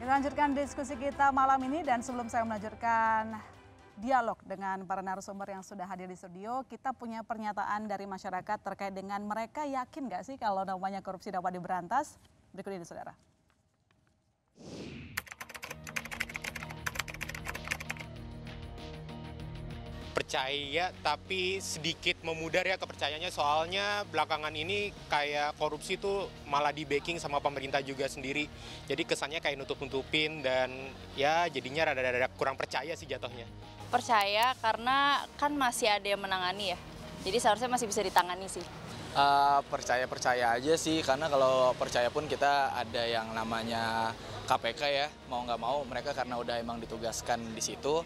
Lanjutkan diskusi kita malam ini, dan sebelum saya melanjutkan dialog dengan para narasumber yang sudah hadir di studio, kita punya pernyataan dari masyarakat terkait dengan mereka yakin nggak sih kalau namanya korupsi dapat diberantas? Berikut ini, saudara. Percaya tapi sedikit memudar ya kepercayaannya, soalnya belakangan ini kayak korupsi tuh malah di backing sama pemerintah juga sendiri. Jadi kesannya kayak nutup-nutupin dan ya jadinya rada-rada kurang percaya sih jatuhnya. Percaya karena kan masih ada yang menangani ya. Jadi seharusnya masih bisa ditangani sih. Percaya aja sih, karena kalau percaya pun kita ada yang namanya KPK ya, mau nggak mau mereka karena udah emang ditugaskan di situ,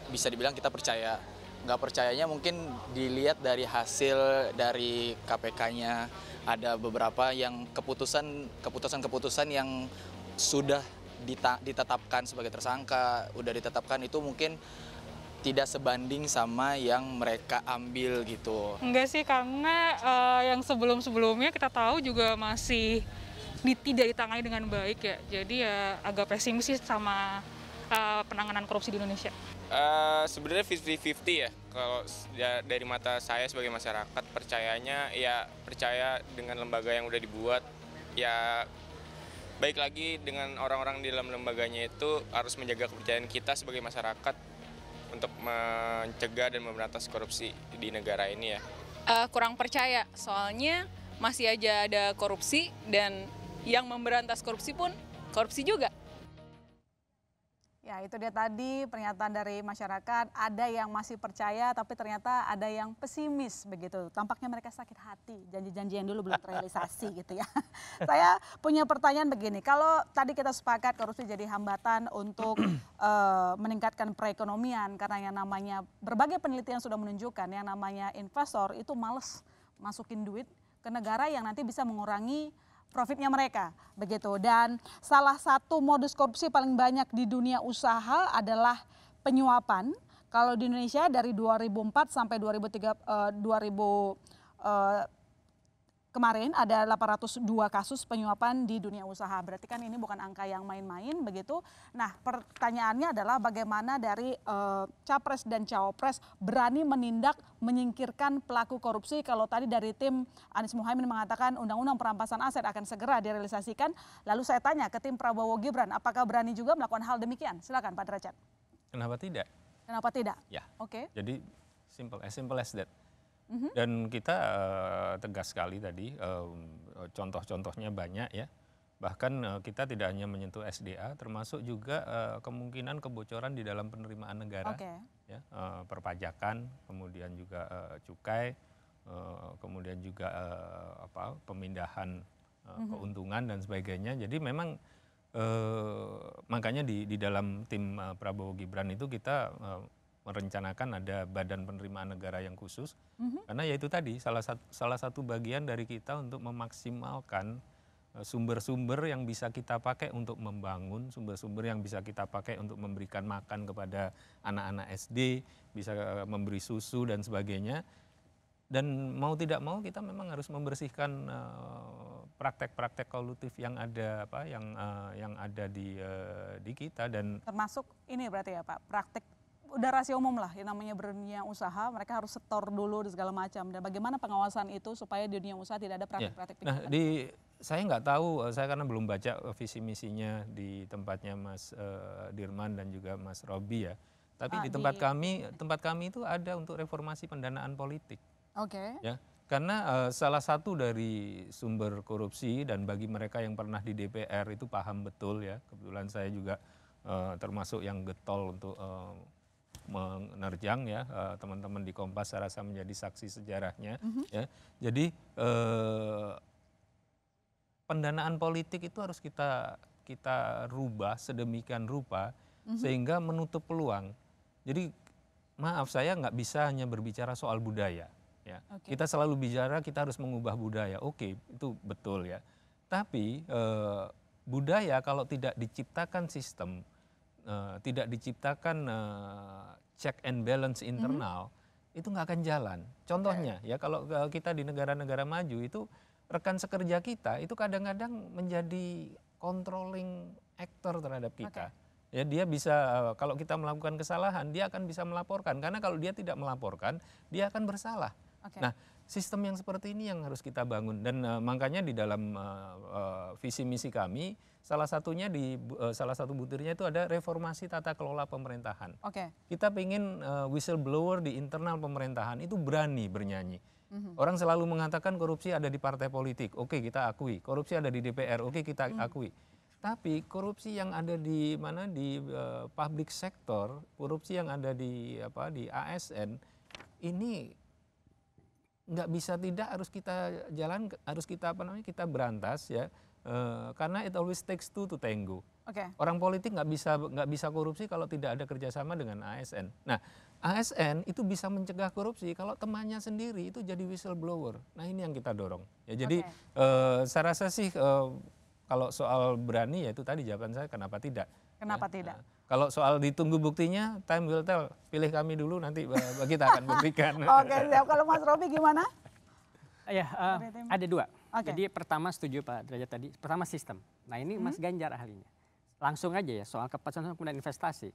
bisa dibilang kita percaya. Nggak percayanya mungkin dilihat dari hasil dari KPK-nya, ada beberapa yang keputusan yang sudah ditetapkan sebagai tersangka, udah ditetapkan itu mungkin tidak sebanding sama yang mereka ambil gitu. Enggak sih, karena yang sebelum-sebelumnya kita tahu juga masih tidak ditangani dengan baik ya. Jadi ya agak pesimis sih sama penanganan korupsi di Indonesia. Sebenarnya 50-50 ya. Kalau dari mata saya sebagai masyarakat, percayanya ya percaya dengan lembaga yang udah dibuat. Ya baik lagi dengan orang-orang di dalam lembaganya itu harus menjaga kepercayaan kita sebagai masyarakat untuk mencegah dan memberantas korupsi di negara ini ya. Kurang percaya, soalnya masih aja ada korupsi dan yang memberantas korupsi pun korupsi juga. Ya, itu dia tadi pernyataan dari masyarakat. Ada yang masih percaya, tapi ternyata ada yang pesimis begitu. Tampaknya mereka sakit hati, janji-janji yang dulu belum terrealisasi gitu ya. Saya punya pertanyaan begini, kalau tadi kita sepakat korupsi jadi hambatan untuk meningkatkan perekonomian, karena yang namanya berbagai penelitian sudah menunjukkan yang namanya investor itu males masukin duit ke negara yang nanti bisa mengurangi profitnya mereka begitu. Dan salah satu modus korupsi paling banyak di dunia usaha adalah penyuapan. Kalau di Indonesia dari 2004 sampai 2000 kemarin ada 802 kasus penyuapan di dunia usaha. Berarti kan ini bukan angka yang main-main begitu. Nah, pertanyaannya adalah bagaimana dari Capres dan Cawapres berani menindak menyingkirkan pelaku korupsi. Kalau tadi dari tim Anies Muhaimin mengatakan undang-undang perampasan aset akan segera direalisasikan. Lalu saya tanya ke tim Prabowo Gibran, apakah berani juga melakukan hal demikian? Silakan Pak Derajat. Kenapa tidak? Kenapa tidak? Ya. Oke. Jadi simple as that. Dan kita tegas sekali tadi, contoh-contohnya banyak ya. Bahkan kita tidak hanya menyentuh SDA, termasuk juga kemungkinan kebocoran di dalam penerimaan negara, ya, perpajakan, kemudian juga cukai, kemudian juga pemindahan keuntungan dan sebagainya. Jadi memang makanya di dalam tim Prabowo Gibran itu kita merencanakan ada badan penerimaan negara yang khusus, karena ya itu tadi salah satu bagian dari kita untuk memaksimalkan sumber-sumber yang bisa kita pakai untuk membangun, sumber-sumber yang bisa kita pakai untuk memberikan makan kepada anak-anak SD, bisa memberi susu dan sebagainya. Dan mau tidak mau kita memang harus membersihkan praktek-praktek kolutif yang ada yang ada di kita. Dan termasuk ini berarti ya Pak, praktek udah rahasia umum lah yang namanya berdunia usaha, mereka harus setor dulu dan segala macam. Dan bagaimana pengawasan itu supaya di dunia usaha tidak ada praktek-praktek Nah, saya nggak tahu, saya karena belum baca visi misinya di tempatnya Mas Dirman dan juga Mas Robi ya. Tapi di tempat kami itu ada untuk reformasi pendanaan politik. Oke. Ya, karena salah satu dari sumber korupsi, dan bagi mereka yang pernah di DPR itu paham betul ya. Kebetulan saya juga termasuk yang getol untuk menerjang ya, teman-teman di Kompas saya rasa menjadi saksi sejarahnya ya. Jadi pendanaan politik itu harus kita rubah sedemikian rupa sehingga menutup peluang. Jadi maaf, saya nggak bisa hanya berbicara soal budaya ya. Kita selalu bicara kita harus mengubah budaya. Oke, itu betul ya. Tapi budaya kalau tidak diciptakan sistem, tidak diciptakan check and balance internal, itu nggak akan jalan. Contohnya ya, kalau kita di negara-negara maju itu rekan sekerja kita itu kadang-kadang menjadi controlling aktor terhadap kita. Ya, dia bisa kalau kita melakukan kesalahan, dia akan bisa melaporkan. Karena kalau dia tidak melaporkan, dia akan bersalah. Nah, sistem yang seperti ini yang harus kita bangun. Dan makanya di dalam visi misi kami, salah satunya salah satu butirnya itu ada reformasi tata kelola pemerintahan. Kita ingin whistleblower di internal pemerintahan itu berani bernyanyi. Orang selalu mengatakan korupsi ada di partai politik. Oke, kita akui. Korupsi ada di DPR. Oke, kita akui. Tapi korupsi yang ada di mana di public sector, korupsi yang ada di ASN ini nggak bisa tidak harus kita kita berantas ya, karena it always takes two to tango. Orang politik nggak bisa korupsi kalau tidak ada kerjasama dengan ASN. Nah, ASN itu bisa mencegah korupsi kalau temannya sendiri itu jadi whistleblower. Nah, ini yang kita dorong. Ya, jadi saya rasa sih kalau soal berani ya itu tadi jawaban saya kenapa tidak. Kenapa tidak? Kalau soal ditunggu buktinya, time will tell. Pilih kami dulu nanti kita akan buktikan. Siap. Kalau Mas Robi gimana? Ya, ada dua. Jadi pertama setuju Pak Derajat tadi. Pertama sistem. Nah ini Mas Ganjar ahlinya. Langsung aja ya soal kepastian kemudian investasi.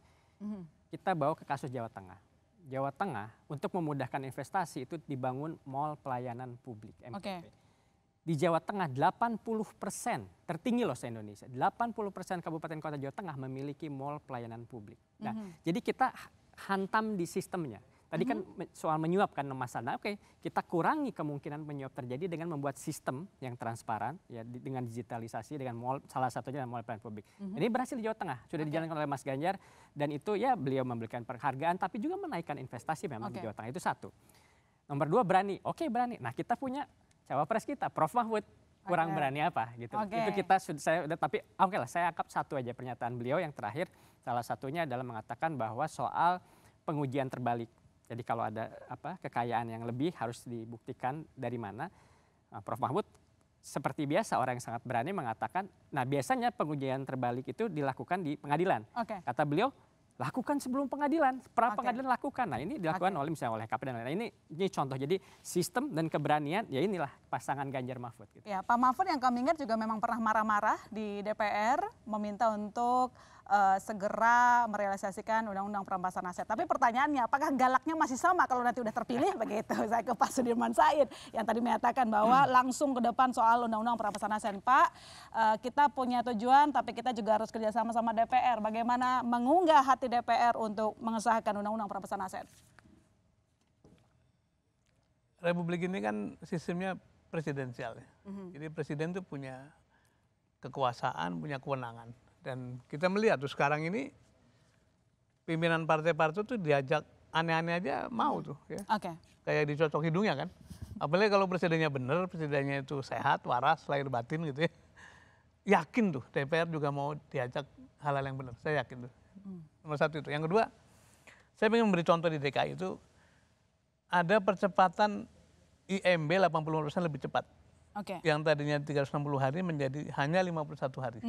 Kita bawa ke kasus Jawa Tengah. Jawa Tengah untuk memudahkan investasi itu dibangun mall pelayanan publik MPP. Di Jawa Tengah 80%, tertinggi loh se-Indonesia, 80% kabupaten kota Jawa Tengah memiliki mall pelayanan publik. Nah, jadi kita hantam di sistemnya. Tadi kan soal menyuap kan masalah. Kita kurangi kemungkinan menyuap terjadi dengan membuat sistem yang transparan, ya dengan digitalisasi, dengan mall, salah satunya mall pelayanan publik. Ini berhasil di Jawa Tengah, sudah dijalankan oleh Mas Ganjar, dan itu ya beliau memberikan penghargaan, tapi juga menaikkan investasi memang di Jawa Tengah, itu satu. Nomor dua berani, berani. Nah kita punya cawapres kita, Prof Mahfud, kurang berani apa gitu. Itu kita sudah, tapi lah saya angkat satu aja pernyataan beliau yang terakhir, salah satunya adalah mengatakan bahwa soal pengujian terbalik. Jadi kalau ada kekayaan yang lebih harus dibuktikan dari mana. Nah, Prof Mahfud seperti biasa orang yang sangat berani mengatakan, nah biasanya pengujian terbalik itu dilakukan di pengadilan. Kata beliau, lakukan sebelum pengadilan, pra pengadilan lakukan. Nah ini dilakukan oleh misalnya oleh KPK dan lain-lain. Ini contoh. Jadi sistem dan keberanian, ya inilah pasangan Ganjar Mahfud. Gitu. Ya, Pak Mahfud yang kami ingat juga memang pernah marah-marah di DPR, meminta untuk segera merealisasikan Undang-Undang Perampasan Aset. Tapi pertanyaannya, apakah galaknya masih sama kalau nanti udah terpilih begitu? Saya ke Pak Sudirman Said yang tadi menyatakan bahwa langsung ke depan soal Undang-Undang Perampasan Aset. Pak, kita punya tujuan, tapi kita juga harus kerjasama sama DPR. Bagaimana mengunggah hati DPR untuk mengesahkan Undang-Undang Perampasan Aset? Republik ini kan sistemnya presidensial. Jadi presiden itu punya kekuasaan, punya kewenangan. Dan kita melihat tuh sekarang ini pimpinan partai-partai tuh diajak aneh-aneh aja mau tuh ya. Kayak dicocok hidungnya kan. Apalagi kalau presidennya benar, presidennya itu sehat, waras, lahir batin gitu ya. Yakin tuh DPR juga mau diajak hal-hal yang benar. Saya yakin tuh. Nomor satu itu. Yang kedua, saya ingin memberi contoh di DKI itu ada percepatan IMB 80% lebih cepat. Yang tadinya 360 hari menjadi hanya 51 hari.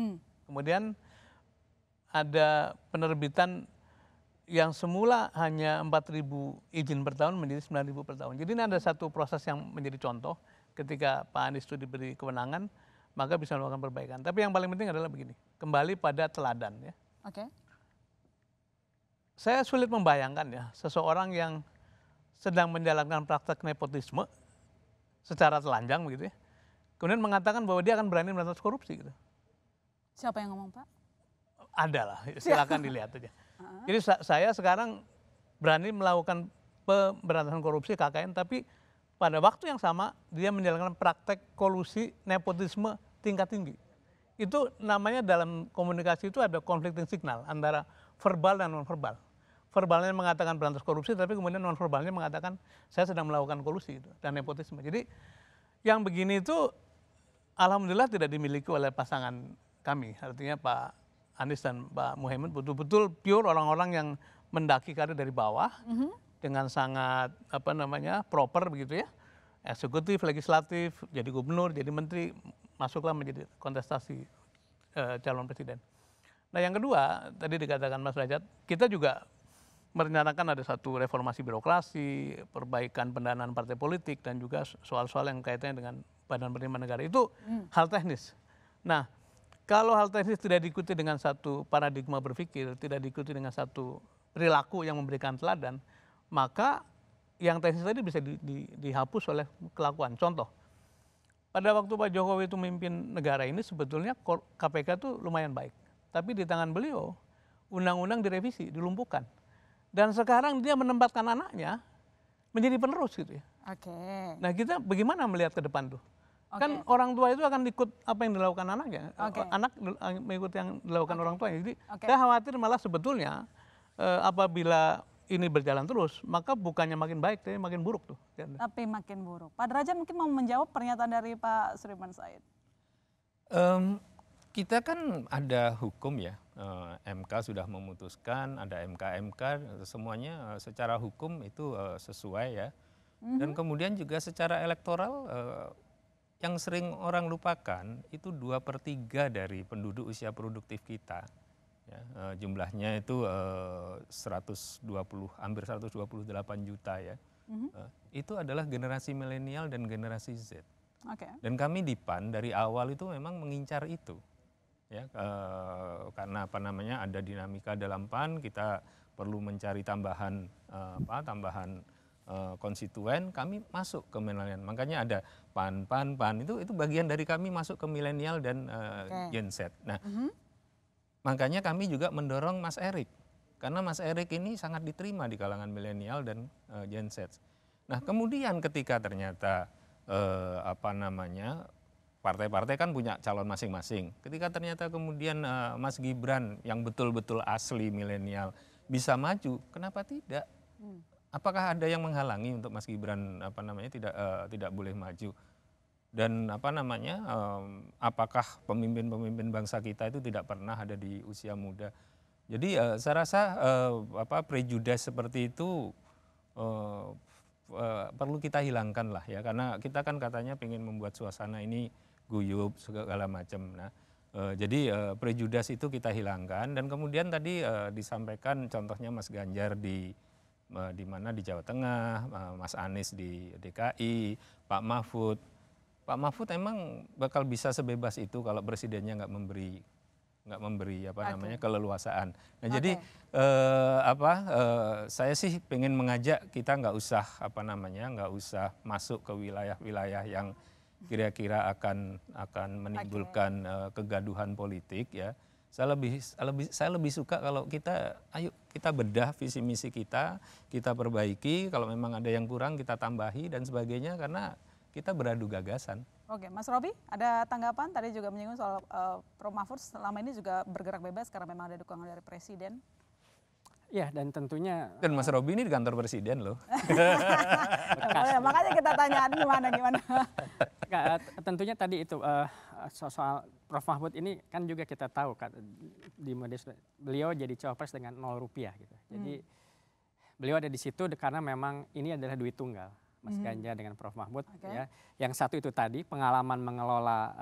Kemudian ada penerbitan yang semula hanya 4.000 izin per tahun menjadi 9.000 per tahun. Jadi ini ada satu proses yang menjadi contoh ketika Pak Anies itu diberi kewenangan, maka bisa melakukan perbaikan. Tapi yang paling penting adalah begini, kembali pada teladan ya. Saya sulit membayangkan ya, seseorang yang sedang menjalankan praktek nepotisme secara telanjang begitu ya, kemudian mengatakan bahwa dia akan berani memberantas korupsi gitu. Siapa yang ngomong Pak? Ada lah, silakan dilihat aja. Jadi saya sekarang berani melakukan pemberantasan korupsi KKN, tapi pada waktu yang sama dia menjalankan praktek kolusi nepotisme tingkat tinggi. Itu namanya dalam komunikasi itu ada conflicting signal antara verbal dan non-verbal. Verbalnya mengatakan berantas korupsi, tapi kemudian non-verbalnya mengatakan saya sedang melakukan kolusi itu, dan nepotisme. Jadi yang begini itu alhamdulillah tidak dimiliki oleh pasangan kami, artinya Pak Anies dan Pak Muhaimin betul-betul pure orang-orang yang mendaki karir dari bawah dengan sangat proper begitu ya, eksekutif, legislatif, jadi gubernur, jadi menteri, masuklah menjadi kontestasi calon presiden. Nah yang kedua tadi dikatakan Mas Derajat, kita juga merencanakan ada satu reformasi birokrasi, perbaikan pendanaan partai politik, dan juga soal-soal yang kaitannya dengan badan penerimaan negara itu hal teknis. Nah kalau hal teknis tidak diikuti dengan satu paradigma berpikir, tidak diikuti dengan satu perilaku yang memberikan teladan, maka yang teknis tadi bisa dihapus oleh kelakuan. Contoh, pada waktu Pak Jokowi itu memimpin negara ini sebetulnya KPK itu lumayan baik. Tapi di tangan beliau, undang-undang direvisi, dilumpuhkan. Dan sekarang dia menempatkan anaknya menjadi penerus gitu ya. Oke. Nah kita bagaimana melihat ke depan tuh? Kan orang tua itu akan ikut apa yang dilakukan anaknya, anak mengikuti yang dilakukan orang tuanya. Jadi saya khawatir malah sebetulnya apabila ini berjalan terus, maka bukannya makin baik, tapi makin buruk tuh. Tapi makin buruk. Pak Derajat mungkin mau menjawab pernyataan dari Pak Sudirman Said. Kita kan ada hukum ya, MK sudah memutuskan, ada MK semuanya secara hukum itu sesuai ya. Dan kemudian juga secara elektoral yang sering orang lupakan itu 2/3 dari penduduk usia produktif kita. Ya, jumlahnya itu hampir 128 juta ya. Itu adalah generasi milenial dan generasi Z. Dan kami di PAN dari awal itu memang mengincar itu. Ya, karena ada dinamika dalam PAN, kita perlu mencari tambahan konstituen, kami masuk ke milenial. Makanya ada PAN itu bagian dari kami masuk ke milenial dan Gen Z. Nah, makanya kami juga mendorong Mas Erik, karena Mas Erik ini sangat diterima di kalangan milenial dan Gen Z. Nah, kemudian ketika ternyata partai-partai kan punya calon masing-masing. Ketika ternyata kemudian Mas Gibran yang betul-betul asli milenial bisa maju, kenapa tidak? Apakah ada yang menghalangi untuk Mas Gibran tidak boleh maju? Dan apakah pemimpin-pemimpin bangsa kita itu tidak pernah ada di usia muda? Jadi saya rasa prejudice seperti itu perlu kita hilangkan lah ya, karena kita kan katanya ingin membuat suasana ini guyup segala macam. Nah, jadi prejudice itu kita hilangkan. Dan kemudian tadi disampaikan contohnya Mas Ganjar di mana di Jawa Tengah, Mas Anies di DKI, Pak Mahfud emang bakal bisa sebebas itu kalau presidennya nggak memberi keleluasaan. Nah, jadi saya sih pengen mengajak kita nggak usah masuk ke wilayah-wilayah yang kira-kira akan menimbulkan kegaduhan politik ya. Saya lebih suka kalau kita bedah visi misi kita perbaiki, kalau memang ada yang kurang kita tambahi dan sebagainya, karena kita beradu gagasan. Oke, Mas Robi, ada tanggapan? Tadi juga menyinggung soal Prof Mahfud selama ini juga bergerak bebas karena memang ada dukungan dari Presiden. Ya, dan tentunya... Dan Mas Robi ini di kantor Presiden loh. Makanya kita tanya gimana. Tentunya tadi itu soal Prof Mahfud ini kan juga kita tahu kan di beliau jadi cawapres dengan 0 rupiah gitu. Jadi beliau ada di situ karena memang ini adalah duit tunggal. Mas Ganjar dengan Prof Mahfud ya. Yang satu itu tadi pengalaman mengelola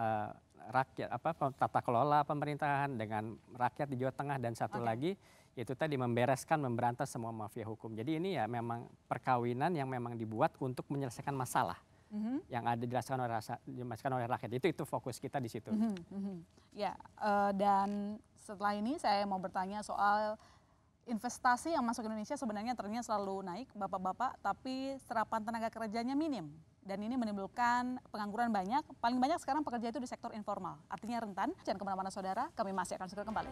rakyat tata kelola pemerintahan dengan rakyat di Jawa Tengah, dan satu lagi itu tadi memberantas semua mafia hukum. Jadi ini ya memang perkawinan yang memang dibuat untuk menyelesaikan masalah yang ada dirasakan oleh rakyat. Itu fokus kita di situ. Ya, dan setelah ini saya mau bertanya soal investasi yang masuk ke Indonesia sebenarnya trennya selalu naik, bapak-bapak, tapi serapan tenaga kerjanya minim. Dan ini menimbulkan pengangguran banyak, paling banyak sekarang pekerja itu di sektor informal. Artinya rentan. Jangan kemana-mana saudara, kami masih akan segera kembali.